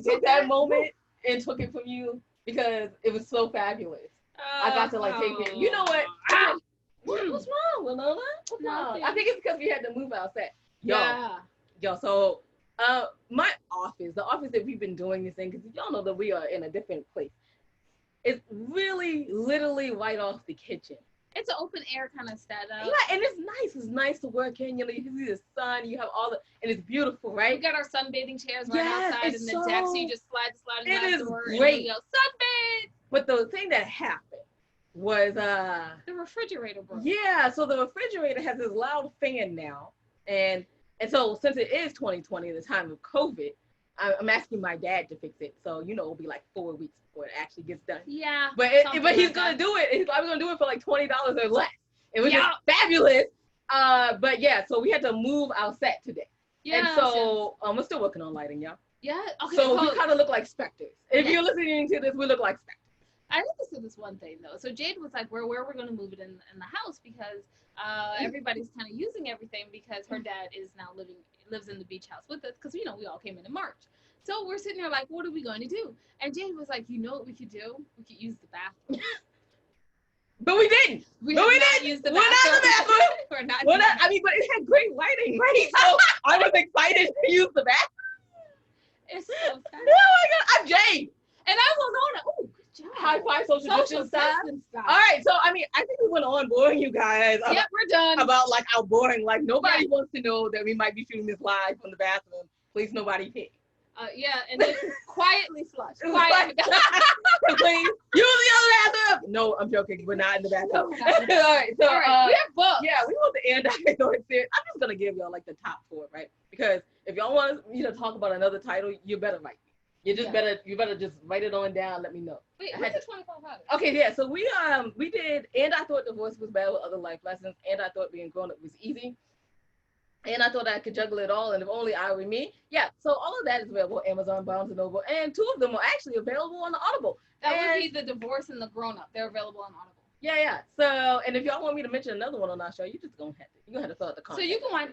took that moment and took it from you because it was so fabulous. I got to like take it. You know what? What's wrong, Winona? What's wrong? I think it's because we had to move our set. Yo, so my office, the office that we've been doing this in, because y'all know that we are in a different place. It's really literally right off the kitchen. It's an open air kind of setup. Yeah, and it's nice. It's nice to work in. You know, you can see the sun. You have all the, and it's beautiful, right? We got our sunbathing chairs right outside in the deck, so you just slide the glass door. Great. And you go sunbathe. But the thing that happened was the refrigerator broke. Yeah, so the refrigerator has this loud fan now, and so since it is 2020, the time of COVID, I'm asking my dad to fix it. So it'll be like 4 weeks before it actually gets done. Yeah. But he's gonna do it. He's probably gonna do it for like $20 or less. It was just fabulous. But yeah, so we had to move our set today. Yeah. And so we're still working on lighting, y'all. Yeah. Okay. So we kind of look like specters. If you're listening to this, we look like specters. I think this is this one thing though. So Jade was like, where we're gonna move it in the house because everybody's kind of using everything because her dad is now lives in the beach house with us because we all came in March. So we're sitting there like, what are we going to do? And Jade was like, you know what we could do? We could use the bathroom. But we didn't. We didn't use the bathroom. We're not in the bathroom. We're not. I mean, but it had great lighting, right? So I was excited to use the bathroom. It's so fun. Oh my God, I'm Jade. And I was on it. Oh, good job. High five, social distance style. All right, so I mean, I think we went on boring you guys. Yep, we're done. About like how boring. Like nobody wants to know that we might be shooting this live from the bathroom. Please, nobody pick. Yeah, and then quietly flush. Quietly. Please use the other bathroom. No, I'm joking. We're not in the bathroom. All right, so we have books. Yeah, we want the end. I'm just gonna give y'all like the top 4, right? Because if y'all want me to talk about another title, you better write it. You better just write it on down. Let me know. Wait, what's the 2500? Okay, yeah. So we did, and I thought divorce was bad with other life lessons, and I thought being grown up was easy. And I thought I could juggle it all, and if only I were me. Yeah, so all of that is available on Amazon, Barnes & Noble, and 2 of them are actually available on the Audible. That would be the divorce and the grown-up. They're available on Audible. Yeah. So, and if y'all want me to mention another one on our show, you're gonna have to fill out the contact. So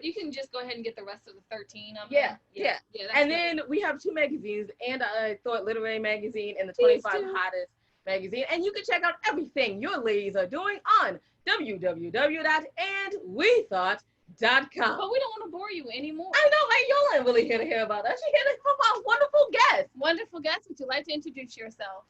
you can just go ahead and get the rest of the 13 of them. Yeah. And then we have 2 magazines, and I Thought Literary Magazine and the 25 Hottest Magazine, and you can check out everything your ladies are doing on www.andwethought.com. But we don't want to bore you anymore. I know, right? Y'all ain't really here to hear about us. You're here to hear about wonderful guests. Wonderful guests. Would you like to introduce yourself?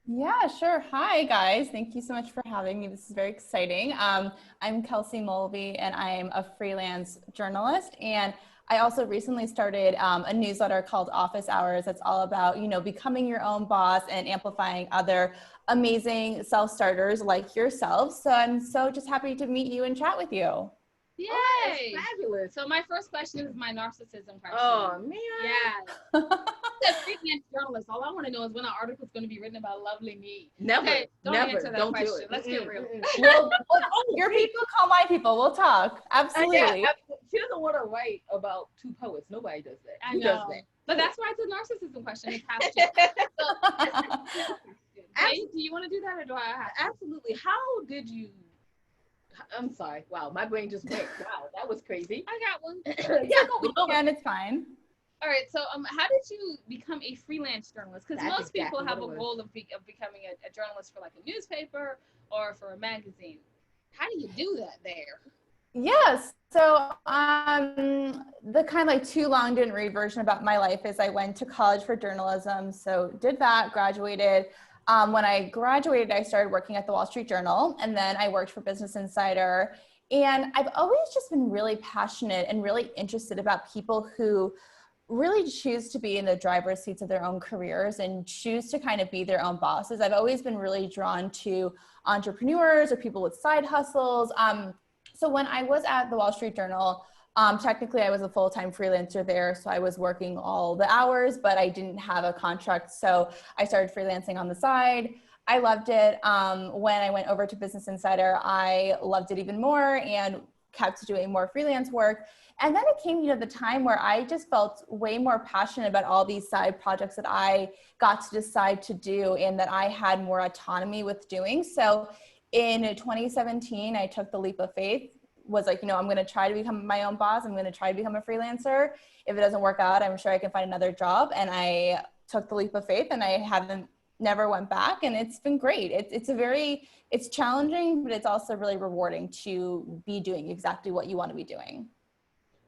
Yeah, sure. Hi, guys. Thank you so much for having me. This is very exciting. I'm Kelsey Mulvey, and I'm a freelance journalist. And I also recently started a newsletter called Office Hours. That's all about, becoming your own boss and amplifying other amazing self-starters like yourself. So I'm so just happy to meet you and chat with you. Yay! Oh, fabulous. So my first question is my narcissism question. Oh, man. Yeah. As a freelance journalist, all I want to know is when an article's going to be written about lovely me. Never. Okay, don't answer that question. Do it. Let's get real. Well, your people call my people. We'll talk. Absolutely. She doesn't want to write about 2 poets. Nobody does that. I know. Does that? But that's why it's a narcissism question. It's passion. So, do you want to do that or do I have to? Absolutely. How did you... I'm sorry. Wow, my brain just went. Wow, that was crazy. I got one. And it's fine. All right. So, how did you become a freelance journalist? Because most people have a goal of becoming a journalist for like a newspaper or for a magazine. How do you do that there? Yes. So, the kind of like too long didn't read version about my life is I went to college for journalism. So did that, graduated. When I graduated, I started working at the Wall Street Journal, and then I worked for Business Insider. And I've always just been really passionate and really interested about people who really choose to be in the driver's seats of their own careers and choose to kind of be their own bosses. I've always been really drawn to entrepreneurs or people with side hustles. So when I was at the Wall Street Journal, technically I was a full-time freelancer there. So I was working all the hours, but I didn't have a contract. So I started freelancing on the side. I loved it. When I went over to Business Insider, I loved it even more and kept doing more freelance work. And then it came, the time where I just felt way more passionate about all these side projects that I got to decide to do and that I had more autonomy with doing. So in 2017, I took the leap of faith, was like, I'm going to try to become my own boss. I'm going to try to become a freelancer. If it doesn't work out, I'm sure I can find another job. And I took the leap of faith, and I haven't never went back, and it's been great. It's challenging, but it's also really rewarding to be doing exactly what you want to be doing.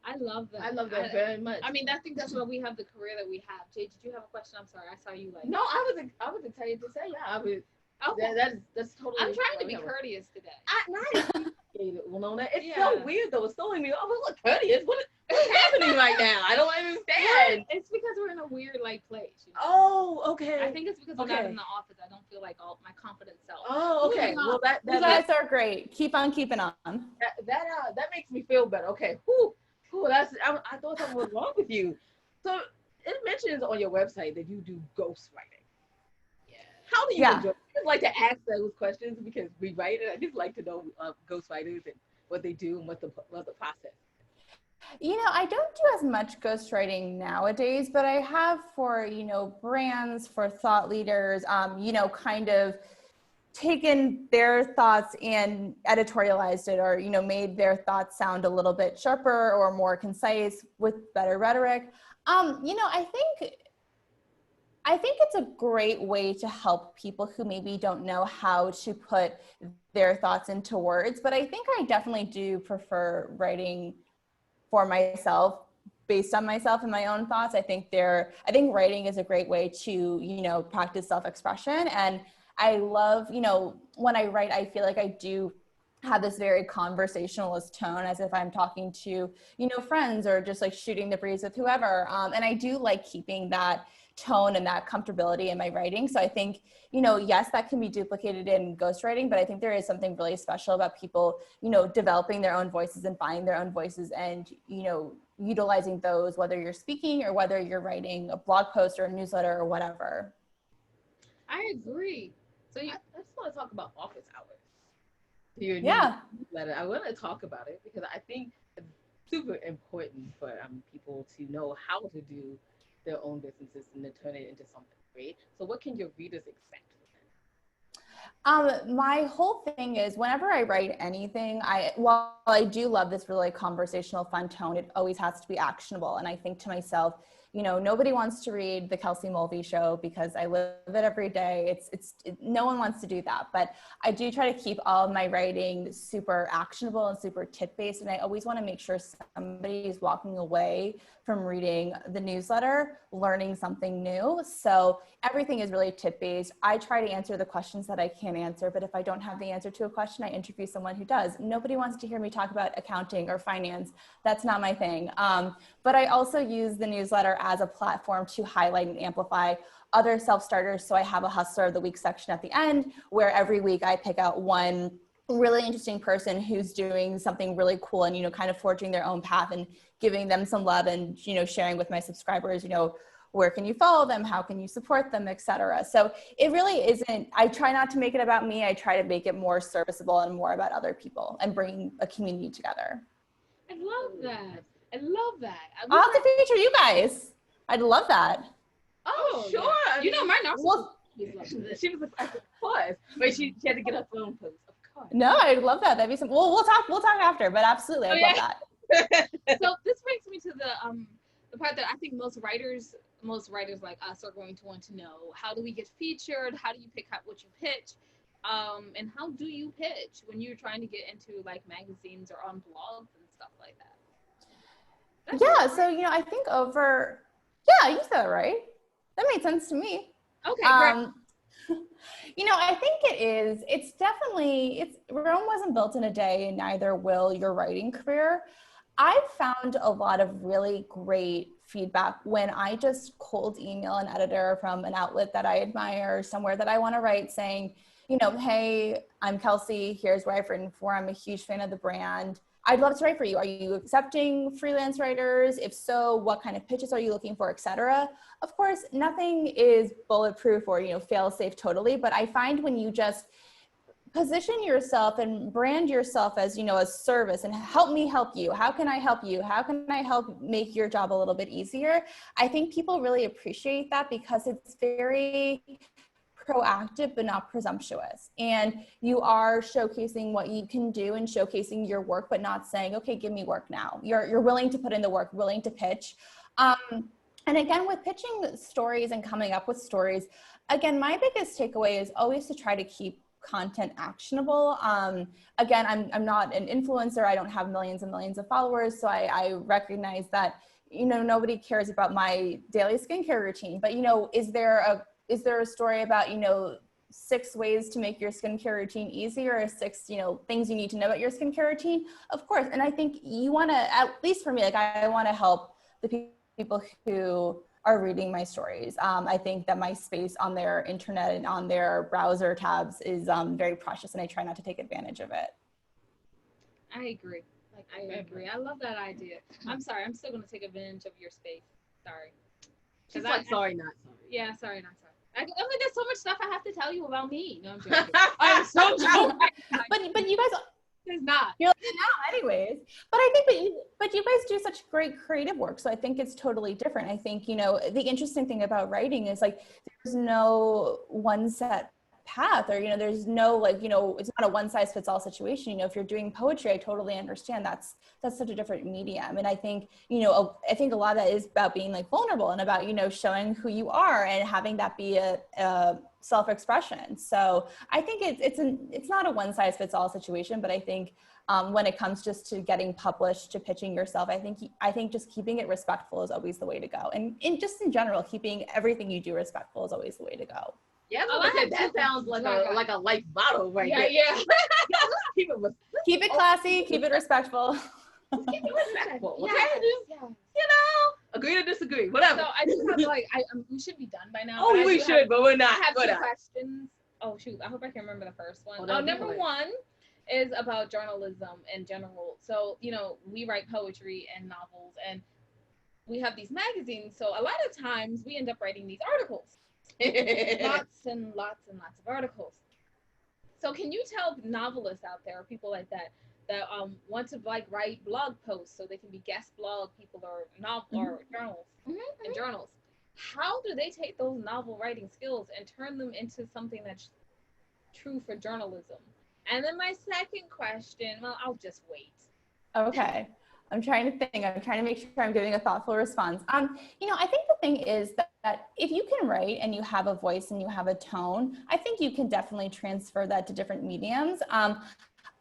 I love that. I love that very much. I mean, I think that's why we have the career that we have. Jay, did you have a question? I'm sorry, I saw you like. No, I was excited to say, yeah, I was. Okay. That's totally. I'm trying to be courteous today. It's so weird though. It's throwing me off. Look courteous. What's happening right now? I don't understand. It's because we're in a weird place. You know? Oh, okay. I think it's because we're not in the office. I don't feel like all my confident self. Oh, okay. Well, you guys are great. Keep on keeping on. That makes me feel better. Okay. Whew. I thought something was wrong with you. So it mentions on your website that you do ghostwriting. Yeah. How do you enjoy it? I just like to ask those questions because we write it. I just like to know ghostwriters and what they do and what the process. You know, I don't do as much ghostwriting nowadays, but I have for, brands, for thought leaders, kind of taken their thoughts and editorialized it, or, made their thoughts sound a little bit sharper or more concise with better rhetoric. I think it's a great way to help people who maybe don't know how to put their thoughts into words, but I think I definitely do prefer writing for myself, based on myself and my own thoughts. I think writing is a great way to, practice self-expression. And I love, when I write, I feel like I do have this very conversationalist tone, as if I'm talking to, friends, or just like shooting the breeze with whoever. And I do like keeping that tone and that comfortability in my writing. So I think, yes, that can be duplicated in ghostwriting, but I think there is something really special about people, developing their own voices and finding their own voices and, utilizing those, whether you're speaking or whether you're writing a blog post or a newsletter or whatever. I agree. So I just want to talk about office hours. Your newsletter. I want to talk about it because I think it's super important for people to know how to do their own businesses and to turn it into something great. So what can your readers expect? My whole thing is whenever I write anything, while I do love this really conversational, fun tone, it always has to be actionable. And I think to myself, nobody wants to read the Kelsey Mulvey show because I live it every day. No one wants to do that, but I do try to keep all of my writing super actionable and super tip-based. And I always want to make sure somebody is walking away from reading the newsletter, learning something new. So everything is really tip-based. I try to answer the questions that I can answer, but if I don't have the answer to a question, I interview someone who does. Nobody wants to hear me talk about accounting or finance. That's not my thing. But I also use the newsletter as a platform to highlight and amplify other self-starters. So I have a Hustler of the Week section at the end, where every week I pick out one really interesting person who's doing something really cool and, kind of forging their own path and giving them some love and, sharing with my subscribers, where can you follow them? How can you support them, etc. So it really isn't, I try not to make it about me. I try to make it more serviceable and more about other people and bring a community together. I love that. I love that. I'll have to feature you guys. I'd love that. Oh, sure. Yeah. Mine also. She was of course, but she had to get her phone post. Of course. No, I'd love that. That'd be some. We'll talk after, but absolutely, I'd love that. So this brings me to the part that I think most writers like us are going to want to know. How do we get featured? How do you pick out what you pitch? And how do you pitch when you're trying to get into like magazines or on blogs and stuff like that? So I think you said it right. That made sense to me. Okay, great. I think Rome wasn't built in a day, and neither will your writing career. I've found a lot of really great feedback when I just cold email an editor from an outlet that I admire, somewhere that I want to write, saying, hey, I'm Kelsey, here's where I've written for. I'm a huge fan of the brand. I'd love to write for you. Are you accepting freelance writers? If so, what kind of pitches are you looking for, etc.? Of course, nothing is bulletproof or, fail safe totally, but I find when you just position yourself and brand yourself as, a service and help me help you. How can I help you? How can I help make your job a little bit easier? I think people really appreciate that because it's very proactive but not presumptuous, and you are showcasing what you can do and showcasing your work, but not saying, okay, give me work now. You're willing to put in the work, willing to pitch. And again, with pitching stories and coming up with stories, again, my biggest takeaway is always to try to keep content actionable. Again, I'm not an influencer. I don't have millions and millions of followers. So I recognize that, nobody cares about my daily skincare routine, but, is there a story about, 6 ways to make your skincare routine easier, or 6, things you need to know about your skincare routine? Of course. And I think you want to, at least for me, like I want to help the people who are reading my stories. I think that my space on their internet and on their browser tabs is very precious, and I try not to take advantage of it. I agree. I agree. I love that idea. I'm sorry. I'm still going to take advantage of your space. Sorry. She's like, sorry, not sorry. Yeah, sorry, not sorry. There's so much stuff I have to tell you about me. No, I'm joking. I'm so joking. But you guys, it's not. You're like, no, anyways. But I think, but you guys do such great creative work, so I think it's totally different. I think, the interesting thing about writing is like there's no one set path, or there's no it's not a one size fits all situation. If you're doing poetry, I totally understand that's such a different medium. And I think I think a lot of that is about being like vulnerable and about showing who you are and having that be a self-expression. So I think it's not a one size fits all situation, but I think when it comes just to getting published, to pitching yourself, I think just keeping it respectful is always the way to go. And just in general, keeping everything you do respectful is always the way to go. Yeah, that sounds like a life motto right there. Yeah. Keep it classy, keep it respectful. Keep it respectful. Okay? Yeah. Agree to disagree, whatever. So I just have we should be done by now. Oh, we should, but we're not. I have 2 questions. Oh shoot, I hope I can remember the first one. Number 1 is about journalism in general. So, we write poetry and novels, and we have these magazines. So a lot of times we end up writing these articles. Lots and lots and lots of articles. So can you tell novelists out there, or people like that want to write blog posts so they can be guest blog people or or journals and journals? How do they take those novel writing skills and turn them into something that's true for journalism? And then my second question, well, I'll just wait. Okay. I'm trying to think. I'm trying to make sure I'm giving a thoughtful response. I think the thing is that if you can write and you have a voice and you have a tone, I think you can definitely transfer that to different mediums.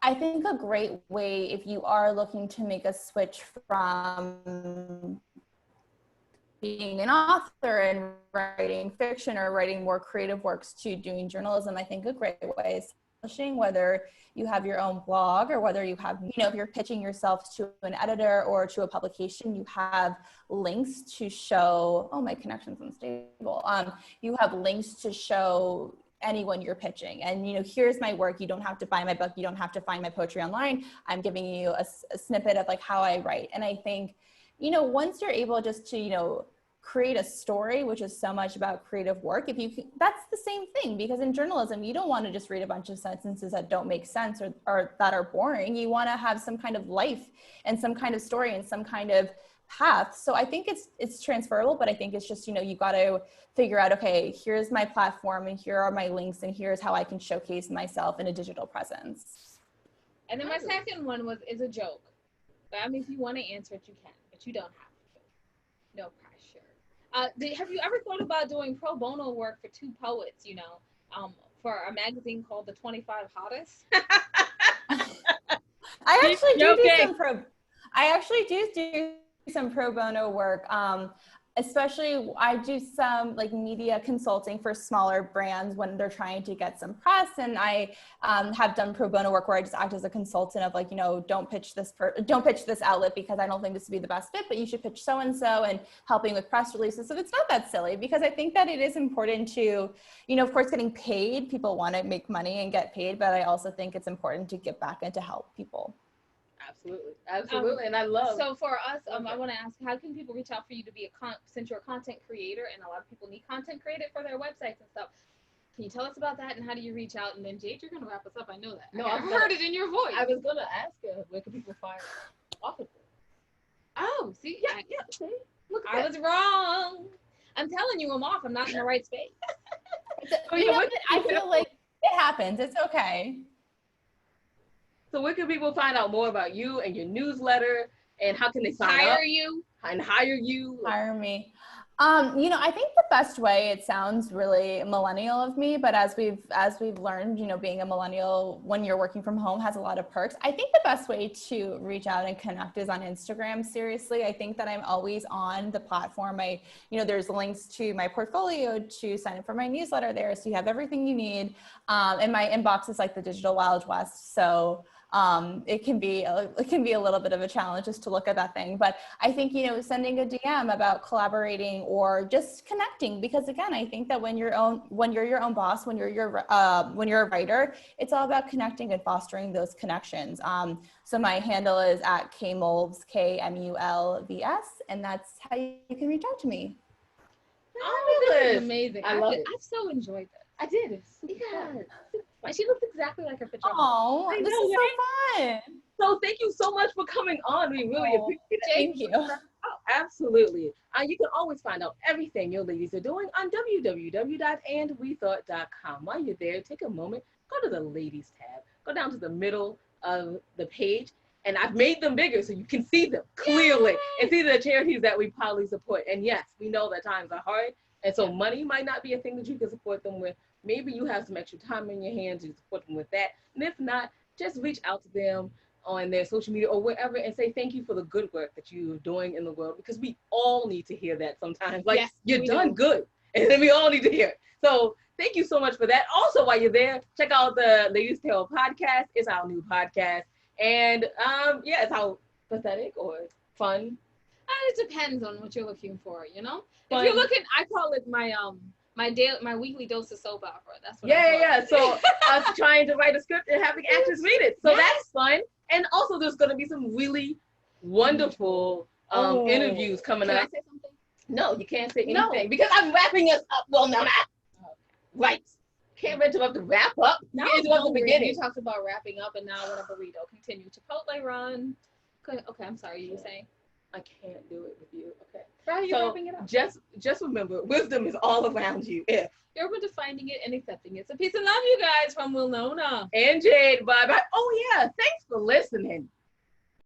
I think a great way, if you are looking to make a switch from being an author and writing fiction or writing more creative works to doing journalism, I think a great way is publishing, whether you have your own blog or whether you have, if you're pitching yourself to an editor or to a publication, you have links to show, my connection's unstable. You have links to show anyone you're pitching. And, here's my work. You don't have to buy my book. You don't have to find my poetry online. I'm giving you a snippet of how I write. And I think, once you're able just to, create a story, which is so much about creative work, that's the same thing, because in journalism, you don't want to just read a bunch of sentences that don't make sense or that are boring. You want to have some kind of life and some kind of story and some kind of path. So I think it's transferable, but I think it's just, you got to figure out, okay, here's my platform and here are my links and here's how I can showcase myself in a digital presence. And then my second one is a joke. But I mean, if you want to answer it, you can, but you don't have to. No pressure. Have you ever thought about doing pro bono work for 2 poets, for a magazine called The 25 Hottest? I actually do some pro bono work. Especially I do some media consulting for smaller brands when they're trying to get some press. And I have done pro bono work where I just act as a consultant of don't pitch this outlet because I don't think this would be the best fit, but you should pitch so-and-so, and helping with press releases. So it's not that silly, because I think that it is important to, of course, getting paid. People want to make money and get paid, but I also think it's important to give back and to help people. Absolutely. And I love. So for us, I want to ask, how can people reach out for you to be since you're a content creator, and a lot of people need content created for their websites and stuff. Can you tell us about that, and how do you reach out? And then Jade, you're going to wrap us up. I know that. No, I've heard it in your voice. I was going to ask her, where can people find offices? Oh, see? Yeah. See? Look, I was wrong. I'm telling you, I'm off. I'm not in the right space. I feel like it happens. It's okay. So where can people find out more about you and your newsletter, and how can they sign up? Hire you? And hire you? Hire me. I think the best way, it sounds really millennial of me, but as we've learned, being a millennial when you're working from home has a lot of perks. I think the best way to reach out and connect is on Instagram. Seriously, I think that I'm always on the platform. There's links to my portfolio to sign up for my newsletter there. So you have everything you need. And my inbox is like the digital Wild West. So it can be a little bit of a challenge just to look at that thing, but I think sending a DM about collaborating or just connecting, because again, I think that when you're your own boss, when you're a writer, it's all about connecting and fostering those connections. So my handle is at KMulvs, KMULVS, and that's how you can reach out to me. Oh, this is amazing. I love it. I've so enjoyed this. I did. And she looks exactly like her picture. Oh, this is so fun. So thank you so much for coming on. We really appreciate it. Thank you. Oh, absolutely. You can always find out everything your ladies are doing on www.andwethought.com. While you're there, take a moment, go to the ladies tab, go down to the middle of the page, and I've made them bigger so you can see them clearly. Yay! And see the charities that we proudly support. And yes, we know that times are hard, and so money might not be a thing that you can support them with. Maybe you have some extra time in your hands to support them with that. And if not, just reach out to them on their social media or wherever and say thank you for the good work that you're doing in the world, because we all need to hear that sometimes. Like, yes, you're done good. And then we all need to hear it. So thank you so much for that. Also, while you're there, check out the Ladies Tale podcast. It's our new podcast. And it's how pathetic or fun. It depends on what you're looking for, Fun. If you're looking, I call it my weekly dose of soap opera. That's what So us trying to write a script and having actors read it. So that's fun. And also there's going to be some really wonderful interviews coming up. Can I say something? No, you can't say anything because I'm wrapping us up. Well, no, not. Right. Can't interrupt the wrap up. Now interrupt the beginning. You talked about wrapping up and now I want a burrito. Continue. Chipotle run. Okay, I'm sorry. You were saying? I can't do it with you. Okay. How are you wrapping it up? Just remember, wisdom is all around you. If you're open to finding it and accepting it. So peace and love, you guys, from Winona and Jade. Bye bye. Oh yeah, thanks for listening.